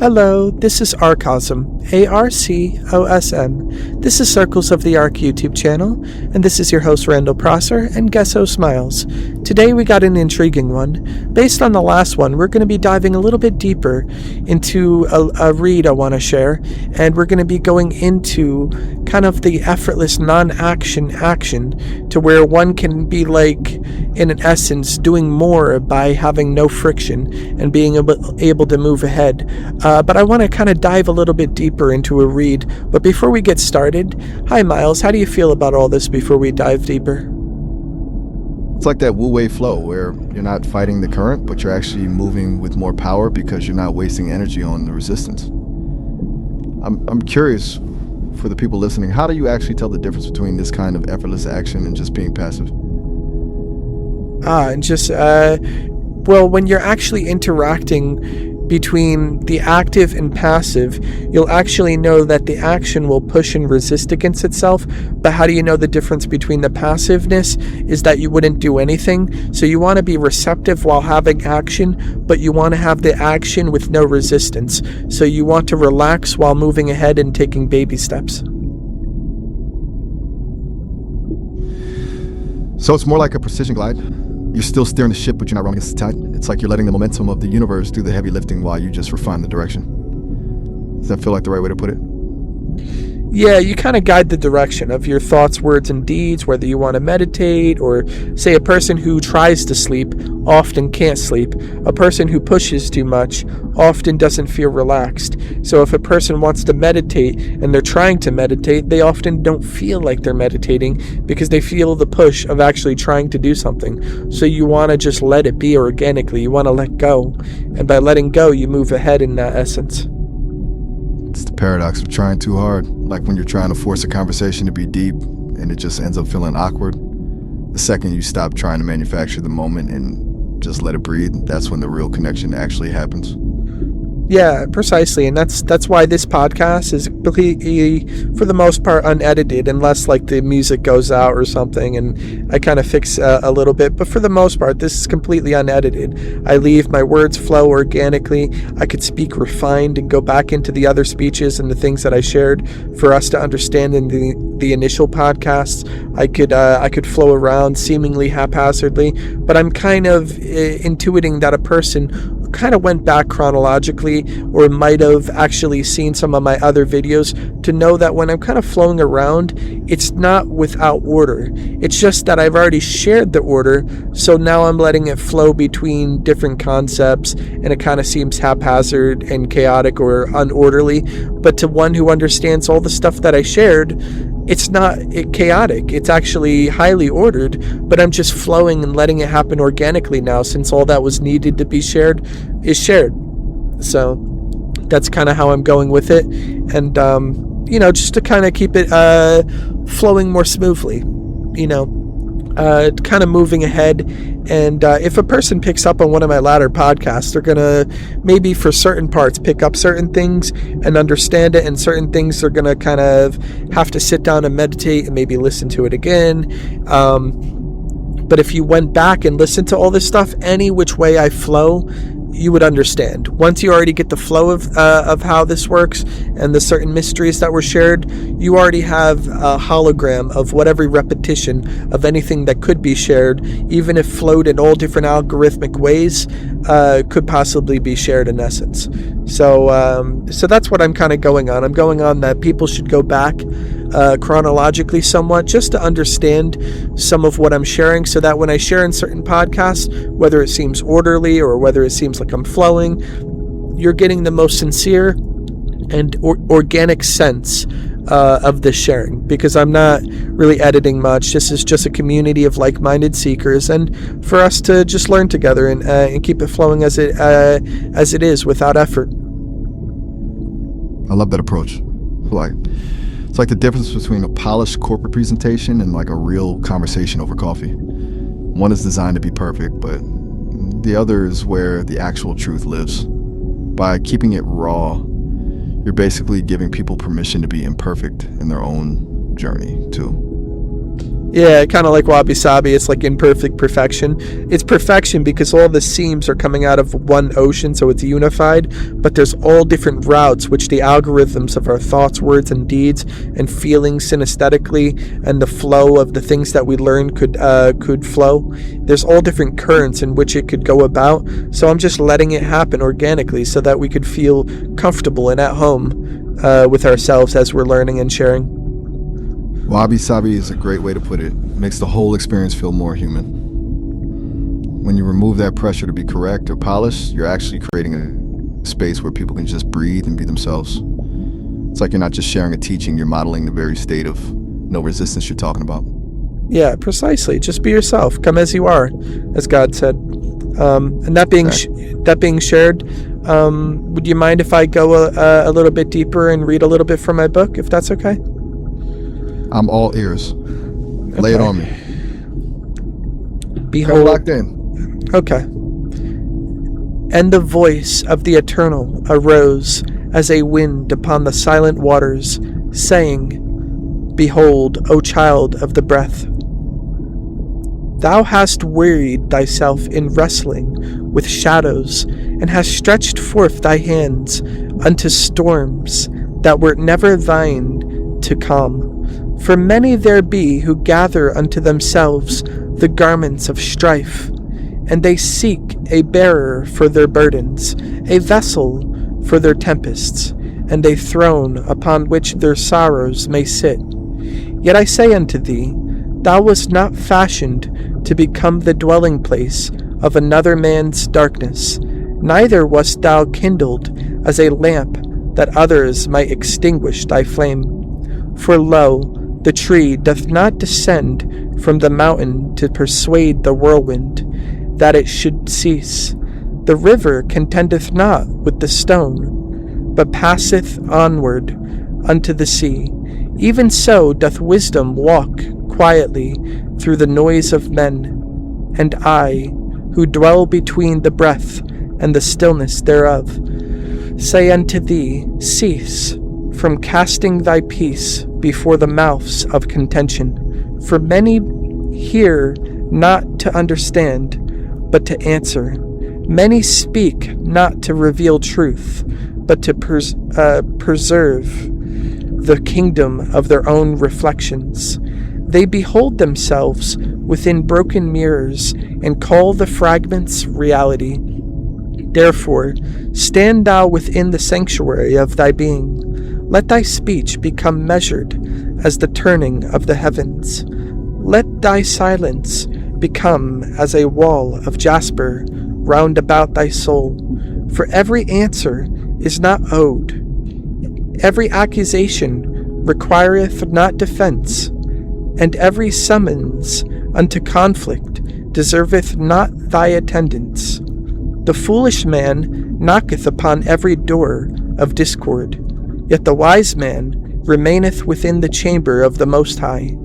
Hello, this is Arcosm, ARCOSM. This is Circles of the Arc YouTube channel, and this is your host Randall Prosser and Gesso Smiles. Today we got an intriguing one. Based on the last one, we're going to be diving a little bit deeper into a read I want to share, and we're going to be going into kind of the effortless non-action action to where one can be like, in an essence, doing more by having no friction and being able to move ahead. But I want to kind of dive a little bit deeper into a read. But before we get started, hi Miles, how do you feel about all this before we dive deeper? It's like that wu-wei flow where you're not fighting the current, but you're actually moving with more power because you're not wasting energy on the resistance. I'm curious, for the people listening, how do you actually tell the difference between this kind of effortless action and just being passive? Well, when you're actually interacting between the active and passive, you'll actually know that the action will push and resist against itself. But how do you know the difference between the passiveness is that you wouldn't do anything? So you want to be receptive while having action, but you want to have the action with no resistance. So you want to relax while moving ahead and taking baby steps. So it's more like a precision glide. You're still steering the ship, but you're not running against the tide. It's like you're letting the momentum of the universe do the heavy lifting while you just refine the direction. Does that feel like the right way to put it? Yeah, you kind of guide the direction of your thoughts, words, and deeds, whether you want to meditate or, say, a person who tries to sleep often can't sleep. A person who pushes too much often doesn't feel relaxed. So if a person wants to meditate and they're trying to meditate, they often don't feel like they're meditating because they feel the push of actually trying to do something. So you want to just let it be organically. You want to let go. And by letting go, you move ahead in that essence. It's the paradox of trying too hard. Like when you're trying to force a conversation to be deep and it just ends up feeling awkward. The second you stop trying to manufacture the moment and just let it breathe, that's when the real connection actually happens. Yeah, precisely. And that's why this podcast is completely, for the most part, unedited, unless like the music goes out or something and I kind of fix a little bit. But for the most part, this is completely unedited. I leave my words flow organically. I could speak refined and go back into the other speeches and the things that I shared for us to understand in the initial podcasts. I could flow around seemingly haphazardly, but I'm kind of intuiting that a person kind of went back chronologically or might have actually seen some of my other videos to know that when I'm kind of flowing around, it's not without order. It's just that I've already shared the order, so now I'm letting it flow between different concepts and it kind of seems haphazard and chaotic or unorderly. But to one who understands all the stuff that I shared, it's not chaotic. It's actually highly ordered, but I'm just flowing and letting it happen organically now since all that was needed to be shared is shared. So that's kind of how I'm going with it. And, just to kind of keep it flowing more smoothly, kind of moving ahead. And if a person picks up on one of my latter podcasts, they're going to maybe for certain parts pick up certain things and understand it, and certain things they're going to kind of have to sit down and meditate and maybe listen to it again. But if you went back and listened to all this stuff, any which way I flow, you would understand. Once you already get the flow of how this works and the certain mysteries that were shared, you already have a hologram of what every repetition of anything that could be shared, even if flowed in all different algorithmic ways, could possibly be shared in essence. So that's what I'm kind of going on. I'm going on that people should go back chronologically somewhat just to understand some of what I'm sharing, so that when I share in certain podcasts, whether it seems orderly or whether it seems like I'm flowing, you're getting the most sincere and organic sense of this sharing, because I'm not really editing much. This is just a community of like-minded seekers, and for us to just learn together and keep it flowing as it is without effort. I love that approach. It's like the difference between a polished corporate presentation and like a real conversation over coffee. One is designed to be perfect, but the other is where the actual truth lives. By keeping it raw, you're basically giving people permission to be imperfect in their own journey too. Yeah, kind of like wabi sabi. It's like imperfect perfection. It's perfection because all the seams are coming out of one ocean, so it's unified. But there's all different routes which the algorithms of our thoughts, words, and deeds, and feelings synesthetically, and the flow of the things that we learn could flow. There's all different currents in which it could go about. So I'm just letting it happen organically, so that we could feel comfortable and at home with ourselves as we're learning and sharing. Wabi sabi is a great way to put it. It makes the whole experience feel more human. When you remove that pressure to be correct or polished, you're actually creating a space where people can just breathe and be themselves. It's like you're not just sharing a teaching, you're modeling the very state of no resistance you're talking about. Yeah, precisely. Just be yourself. Come as you are, as God said. And that being shared, would you mind if I go a little bit deeper and read a little bit from my book, if that's okay? I'm all ears. Lay it on me. Behold. I'm locked in. Okay. And the voice of the Eternal arose as a wind upon the silent waters, saying, Behold, O child of the breath, thou hast wearied thyself in wrestling with shadows, and hast stretched forth thy hands unto storms that were never thine to calm. For many there be who gather unto themselves the garments of strife, and they seek a bearer for their burdens, a vessel for their tempests, and a throne upon which their sorrows may sit. Yet I say unto thee, thou wast not fashioned to become the dwelling place of another man's darkness, neither wast thou kindled as a lamp that others might extinguish thy flame. For lo, the tree doth not descend from the mountain to persuade the whirlwind that it should cease. The river contendeth not with the stone, but passeth onward unto the sea. Even so doth wisdom walk quietly through the noise of men. And I, who dwell between the breath and the stillness thereof, say unto thee, Cease from casting thy peace before the mouths of contention. For many hear not to understand, but to answer. Many speak not to reveal truth, but to preserve the kingdom of their own reflections. They behold themselves within broken mirrors and call the fragments reality. Therefore, stand thou within the sanctuary of thy being. Let thy speech become measured as the turning of the heavens. Let thy silence become as a wall of jasper round about thy soul. For every answer is not owed. Every accusation requireth not defense, and every summons unto conflict deserveth not thy attendance. The foolish man knocketh upon every door of discord, yet the wise man remaineth within the chamber of the Most High.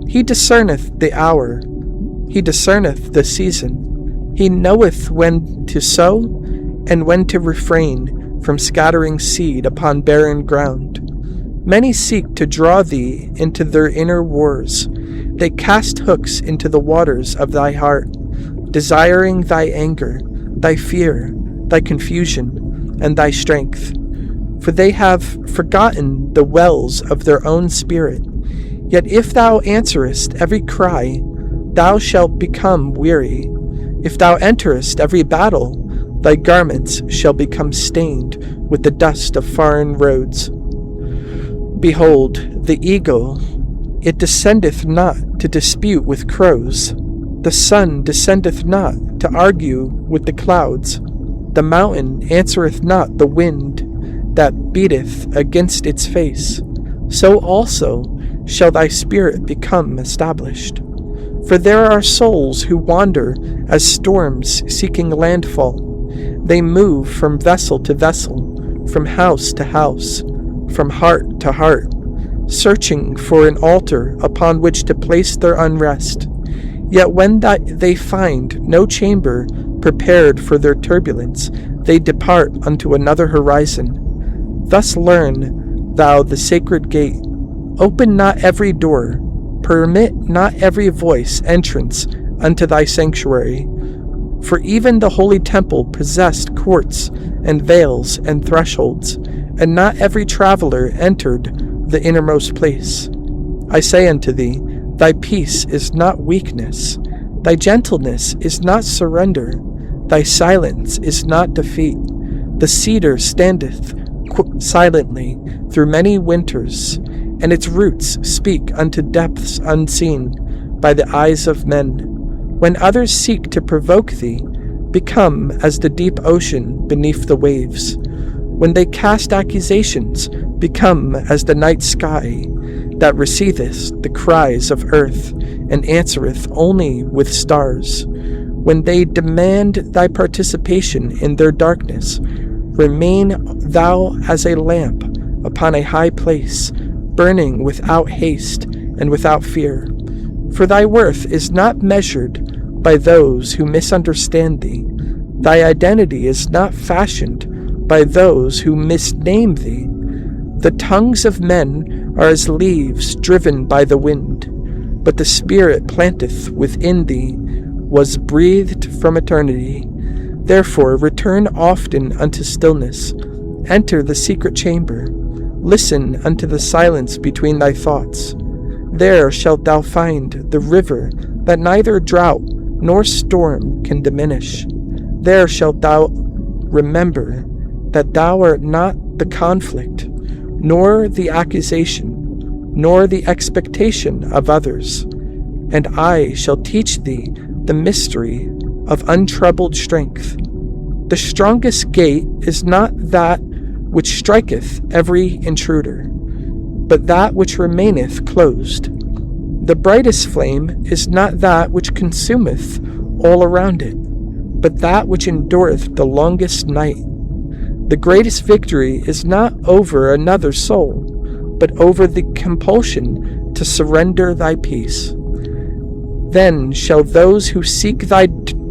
He discerneth the hour, he discerneth the season, he knoweth when to sow and when to refrain from scattering seed upon barren ground. Many seek to draw thee into their inner wars. They cast hooks into the waters of thy heart, desiring thy anger, thy fear, thy confusion, and thy strength. For they have forgotten the wells of their own spirit. Yet if thou answerest every cry, thou shalt become weary. If thou enterest every battle, thy garments shall become stained with the dust of foreign roads. Behold, the eagle, it descendeth not to dispute with crows. The sun descendeth not to argue with the clouds. The mountain answereth not the wind that beateth against its face. So also shall thy spirit become established. For there are souls who wander as storms seeking landfall. They move from vessel to vessel, from house to house, from heart to heart, searching for an altar upon which to place their unrest. Yet when they find no chamber prepared for their turbulence, they depart unto another horizon. Thus learn thou the sacred gate. Open not every door, permit not every voice entrance unto thy sanctuary. For even the holy temple possessed courts and veils and thresholds, and not every traveler entered the innermost place. I say unto thee, thy peace is not weakness, thy gentleness is not surrender, thy silence is not defeat. The cedar standeth silently through many winters, and its roots speak unto depths unseen by the eyes of men. When others seek to provoke thee, become as the deep ocean beneath the waves. When they cast accusations, become as the night sky that receiveth the cries of earth and answereth only with stars. When they demand thy participation in their darkness, remain thou as a lamp upon a high place, burning without haste and without fear. For thy worth is not measured by those who misunderstand thee. Thy identity is not fashioned by those who misname thee. The tongues of men are as leaves driven by the wind, but the Spirit planteth within thee was breathed from eternity. Therefore return often unto stillness, enter the secret chamber, listen unto the silence between thy thoughts. There shalt thou find the river that neither drought nor storm can diminish. There shalt thou remember that thou art not the conflict, nor the accusation, nor the expectation of others. And I shall teach thee the mystery of untroubled strength. The strongest gate is not that which striketh every intruder, but that which remaineth closed. The brightest flame is not that which consumeth all around it, but that which endureth the longest night. The greatest victory is not over another soul, but over the compulsion to surrender thy peace. Then shall those who seek thy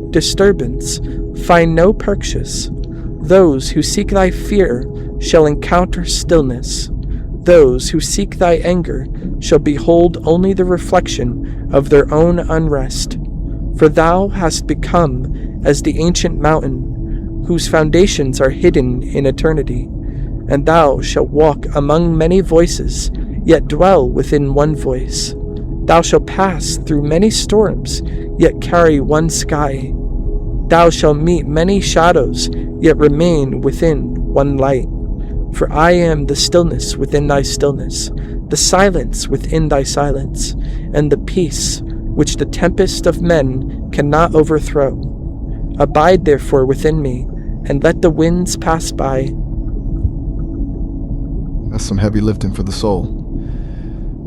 disturbance find no purchase. Those who seek thy fear shall encounter stillness. Those who seek thy anger shall behold only the reflection of their own unrest. For thou hast become as the ancient mountain, whose foundations are hidden in eternity. And thou shalt walk among many voices, yet dwell within one voice. Thou shalt pass through many storms, yet carry one sky. Thou shalt meet many shadows, yet remain within one light. For I am the stillness within thy stillness, the silence within thy silence, and the peace which the tempest of men cannot overthrow. Abide therefore within me, and let the winds pass by. That's some heavy lifting for the soul.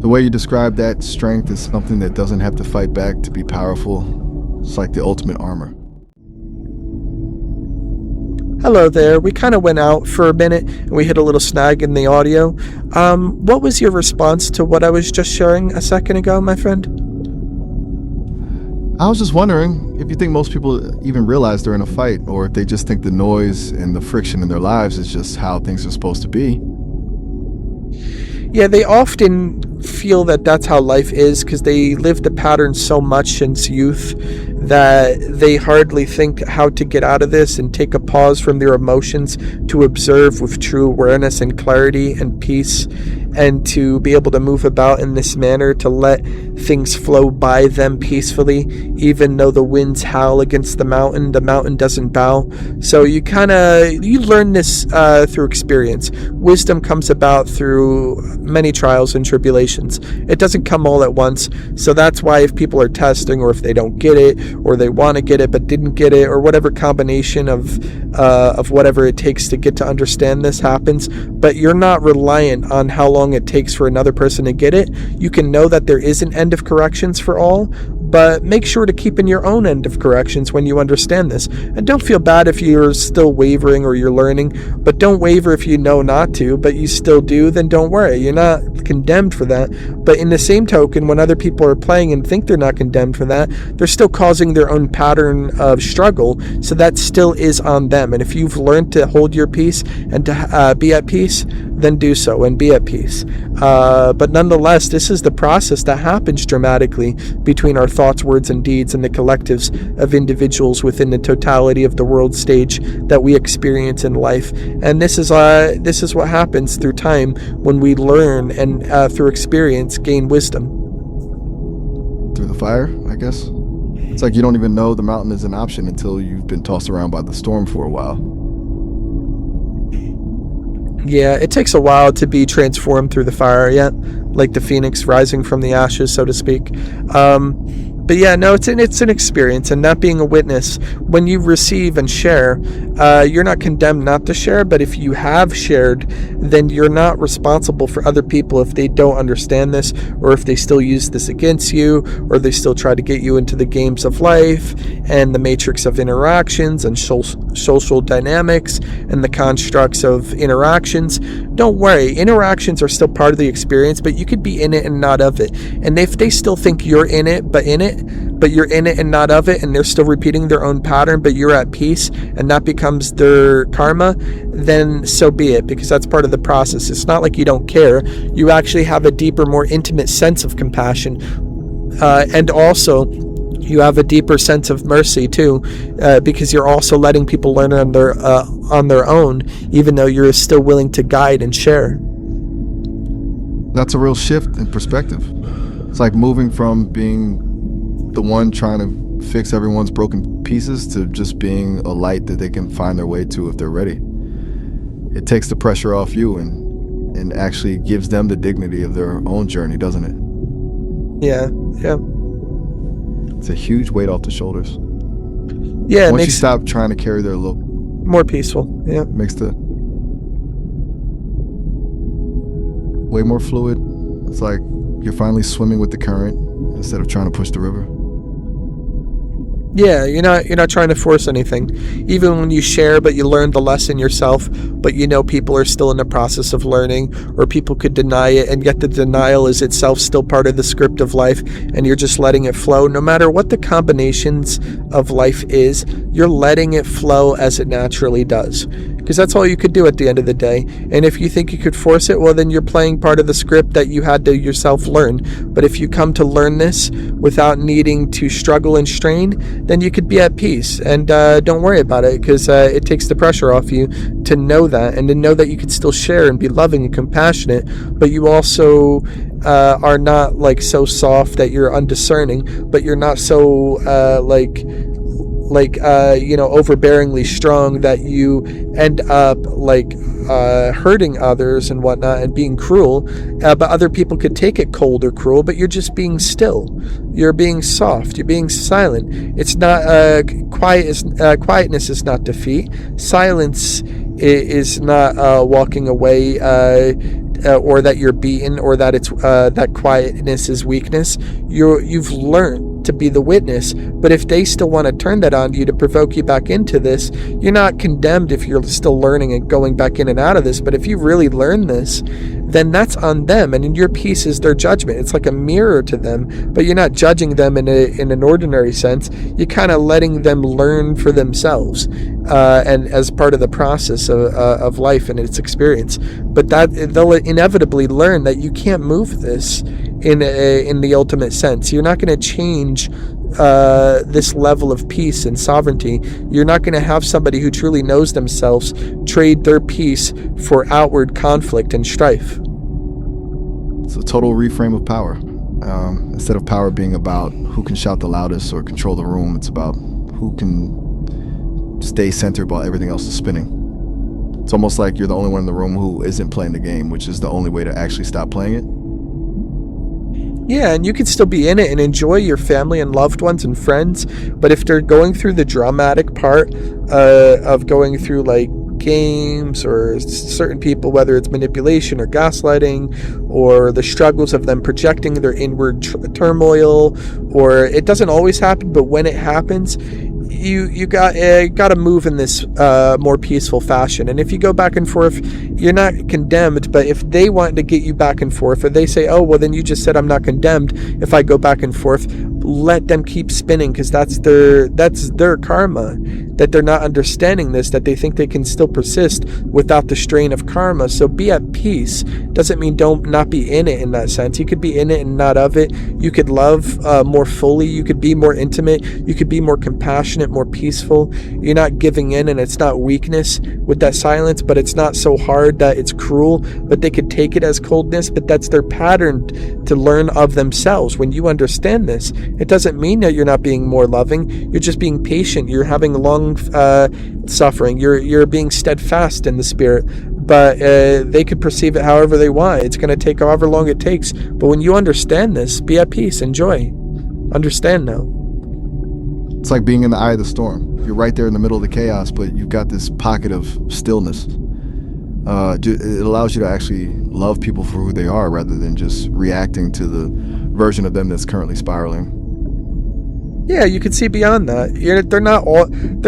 The way you describe that strength is something that doesn't have to fight back to be powerful. It's like the ultimate armor. Hello there. We kind of went out for a minute and we hit a little snag in the audio. What was your response to what I was just sharing a second ago, my friend? I was just wondering if you think most people even realize they're in a fight, or if they just think the noise and the friction in their lives is just how things are supposed to be. Yeah, they often feel that that's how life is because they live the pattern so much since youth that they hardly think how to get out of this and take a pause from their emotions to observe with true awareness and clarity and peace, and to be able to move about in this manner, to let things flow by them peacefully. Even though the winds howl against the mountain doesn't bow. So you learn this through experience. Wisdom comes about through many trials and tribulations. It doesn't come all at once. So that's why if people are testing, or if they don't get it, or they want to get it but didn't get it, or whatever combination of whatever it takes to get to understand this happens, but you're not reliant on how long it takes for another person to get it. You can know that there is an end of corrections for all, but make sure to keep in your own end of corrections when you understand this. And don't feel bad if you're still wavering or you're learning, but don't waver if you know not to, but you still do, then don't worry. You're not condemned for that. But in the same token, when other people are playing and think they're not condemned for that, they're still causing their own pattern of struggle, so that still is on them. And if you've learned to hold your peace and to be at peace, then do so and be at peace. But nonetheless, this is the process that happens dramatically between our thoughts, words, and deeds, and the collectives of individuals within the totality of the world stage that we experience in life. And this is what happens through time when we learn and through experience gain wisdom. Through the fire, I guess. It's like you don't even know the mountain is an option until you've been tossed around by the storm for a while. Yeah, it takes a while to be transformed through the fire, yeah, like the phoenix rising from the ashes, so to speak. But yeah, no, it's an experience, and not being a witness. When you receive and share, you're not condemned not to share, but if you have shared, then you're not responsible for other people if they don't understand this, or if they still use this against you, or they still try to get you into the games of life and the matrix of interactions and social dynamics and the constructs of interactions. Don't worry, interactions are still part of the experience, but you could be in it and not of it. And if they still think you're in it, but you're in it and not of it, and they're still repeating their own pattern, but you're at peace, and that becomes their karma, then so be it, because that's part of the process. It's not like you don't care. You actually have a deeper, more intimate sense of compassion, and also you have a deeper sense of mercy too, because you're also letting people learn on their own, even though you're still willing to guide and share. That's a real shift in perspective. It's like moving from being the one trying to fix everyone's broken pieces to just being a light that they can find their way to if they're ready. It takes the pressure off you and actually gives them the dignity of their own journey, doesn't it? Yeah. It's a huge weight off the shoulders. Yeah, once you stop trying to carry their load, more peaceful. Yeah, makes the way more fluid. It's like you're finally swimming with the current instead of trying to push the river. Yeah, you're not trying to force anything. Even when you share, but you learn the lesson yourself, but you know people are still in the process of learning, or people could deny it, and yet the denial is itself still part of the script of life, and you're just letting it flow. No matter what the combinations of life is, you're letting it flow as it naturally does. Because that's all you could do at the end of the day. And if you think you could force it, well, then you're playing part of the script that you had to yourself learn. But if you come to learn this without needing to struggle and strain, then you could be at peace. And don't worry about it, because it takes the pressure off you to know that, and to know that you can still share and be loving and compassionate, but you also are not like so soft that you're undiscerning, but you're not so overbearingly strong that you end up hurting others and whatnot and being cruel, but other people could take it cold or cruel, but you're just being still. You're being soft. You're being silent. It's not quietness is not defeat. Silence is not walking away, or that you're beaten, or that it's that quietness is weakness. You've learned to be the witness, but if they still want to turn that on you to provoke you back into this, you're not condemned if you're still learning and going back in and out of this. But if you really learn this, then that's on them, and in your peace is their judgment. It's like a mirror to them, but you're not judging them in an ordinary sense. You're kind of letting them learn for themselves, and as part of the process of life and its experience. But that they'll inevitably learn that you can't move this in the ultimate sense. You're not going to change this level of peace and sovereignty. You're not going to have somebody who truly knows themselves trade their peace for outward conflict and strife. It's a total reframe of power. Instead of power being about who can shout the loudest or control the room, it's about who can stay centered while everything else is spinning. It's almost like you're the only one in the room who isn't playing the game, which is the only way to actually stop playing it. Yeah, and you can still be in it and enjoy your family and loved ones and friends, but if they're going through the dramatic part of going through games, or certain people, whether it's manipulation or gaslighting, or the struggles of them projecting their inward turmoil, or it doesn't always happen, but when it happens, you got to move in this more peaceful fashion. And if you go back and forth, you're not condemned. But if they want to get you back and forth, or they say, oh, well, then you just said I'm not condemned if I go back and forth, let them keep spinning, because that's their karma, that they're not understanding this, that they think they can still persist without the strain of karma. So be at peace doesn't mean don't not be in it in that sense. You could be in it and not of it. You could love more fully. You could be more intimate. You could be more compassionate, more peaceful. You're not giving in, and it's not weakness with that silence, but it's not so hard that it's cruel, but they could take it as coldness. But that's their pattern to learn of themselves. When you understand this, it doesn't mean that you're not being more loving. You're just being patient. You're having long suffering. You're being steadfast in the spirit. But they could perceive it however they want. It's going to take however long it takes. But when you understand this, be at peace. Enjoy. Understand now. It's like being in the eye of the storm. You're right there in the middle of the chaos, but you've got this pocket of stillness. It allows you to actually love people for who they are, rather than just reacting to the version of them that's currently spiraling. Yeah, you can see beyond that. They're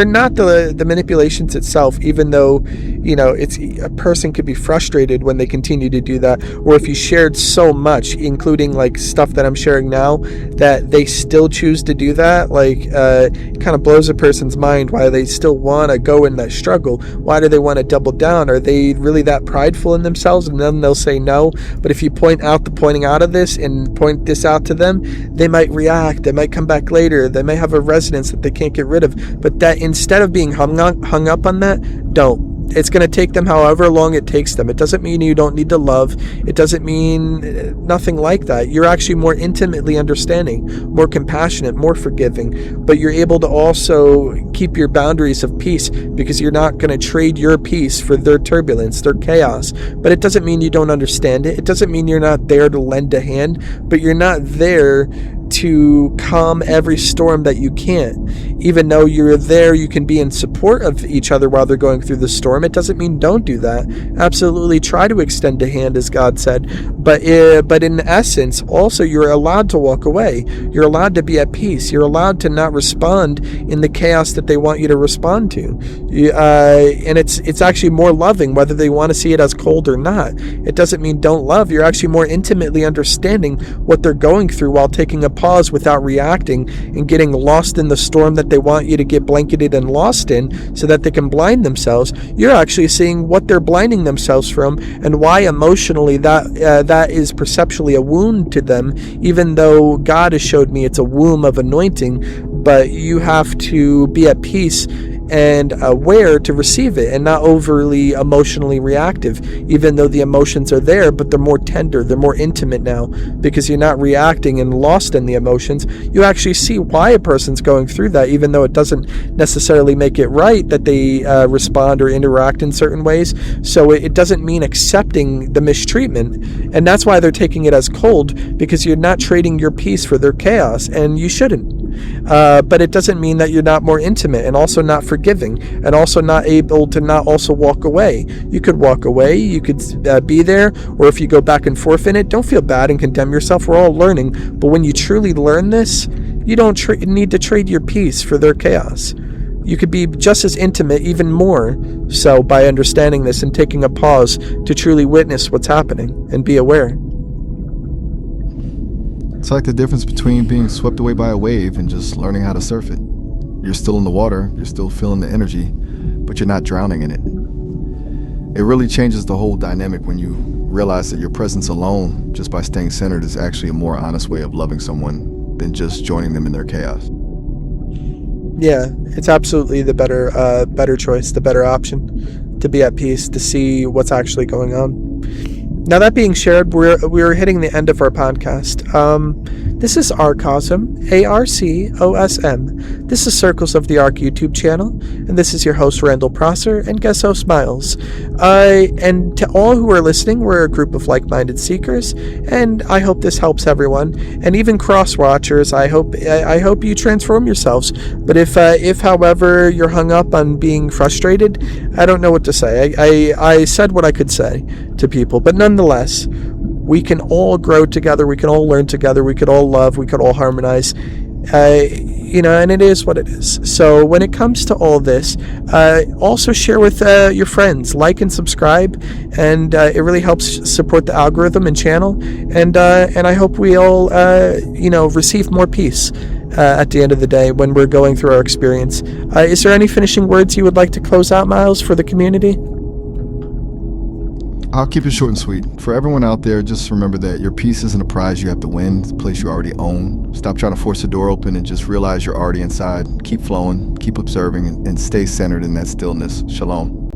not the manipulations itself, even though, it's a person could be frustrated when they continue to do that, or if you shared so much, including like stuff that I'm sharing now, that they still choose to do that, it kind of blows a person's mind why they still want to go in that struggle. Why do they want to double down? Are they really that prideful in themselves? And then they'll say no. But if you point out the pointing out of this and point this out to them, they might react. They might come back later. They may have a resonance that they can't get rid of. But that, instead of being hung up on that, don't. It's going to take them however long it takes them. It doesn't mean you don't need to love. It doesn't mean nothing like that. You're actually more intimately understanding, more compassionate, more forgiving. But you're able to also keep your boundaries of peace, because you're not going to trade your peace for their turbulence, their chaos. But it doesn't mean you don't understand it. It doesn't mean you're not there to lend a hand, but you're not there to calm every storm that you can't. Even though you're there, you can be in support of each other while they're going through the storm. It doesn't mean don't do that. Absolutely try to extend a hand, as God said. But in essence, also, you're allowed to walk away. You're allowed to be at peace. You're allowed to not respond in the chaos that they want you to respond to. And it's actually more loving, whether they want to see it as cold or not. It doesn't mean don't love. You're actually more intimately understanding what they're going through while taking a pause without reacting and getting lost in the storm that they want you to get blanketed and lost in, so that they can blind themselves. You're actually seeing what they're blinding themselves from, and why emotionally that is perceptually a wound to them, even though God has showed me it's a womb of anointing. But you have to be at peace and aware to receive it, and not overly emotionally reactive, even though the emotions are there, but they're more tender, they're more intimate now, because you're not reacting and lost in the emotions. You actually see why a person's going through that, even though it doesn't necessarily make it right that they respond or interact in certain ways. So it doesn't mean accepting the mistreatment, and that's why they're taking it as cold, because you're not trading your peace for their chaos, and you shouldn't. But it doesn't mean that you're not more intimate, and also not forgiving, and also not able to not also walk away. You could walk away, you could be there, or if you go back and forth in it, don't feel bad and condemn yourself. We're all learning. But when you truly learn this, you don't need to trade your peace for their chaos. You could be just as intimate, even more so, by understanding this and taking a pause to truly witness what's happening and be aware. It's like the difference between being swept away by a wave and just learning how to surf it. You're still in the water, you're still feeling the energy, but you're not drowning in it. It really changes the whole dynamic when you realize that your presence alone, just by staying centered, is actually a more honest way of loving someone than just joining them in their chaos. Yeah, it's absolutely the better choice, the better option, to be at peace, to see what's actually going on. Now that being shared, we're hitting the end of our podcast. This is Arcosm, ARCOSM. This is Circles of the Arc YouTube channel, and this is your host Randall Prosser and guest host Miles. And to all who are listening, we're a group of like-minded seekers, and I hope this helps everyone, and even cross-watchers. I hope you transform yourselves. But if however you're hung up on being frustrated, I don't know what to say. I said what I could say to people, but nonetheless, we can all grow together, we can all learn together, we could all love, we could all harmonize, and it is what it is. So when it comes to all this, also share with your friends, like and subscribe, and it really helps support the algorithm and channel, and I hope we all receive more peace at the end of the day when we're going through our experience. Is there any finishing words you would like to close out, Miles, for the community? I'll keep it short and sweet. For everyone out there, just remember that your peace isn't a prize you have to win. It's a place you already own. Stop trying to force the door open and just realize you're already inside. Keep flowing, keep observing, and stay centered in that stillness. Shalom.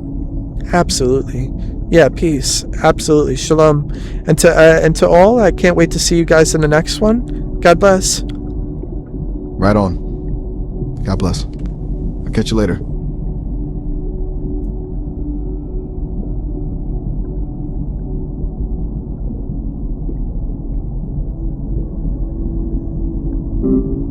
Absolutely. Yeah, peace. Absolutely. Shalom. And to all, I can't wait to see you guys in the next one. God bless. Right on. God bless. I'll catch you later. Thank you.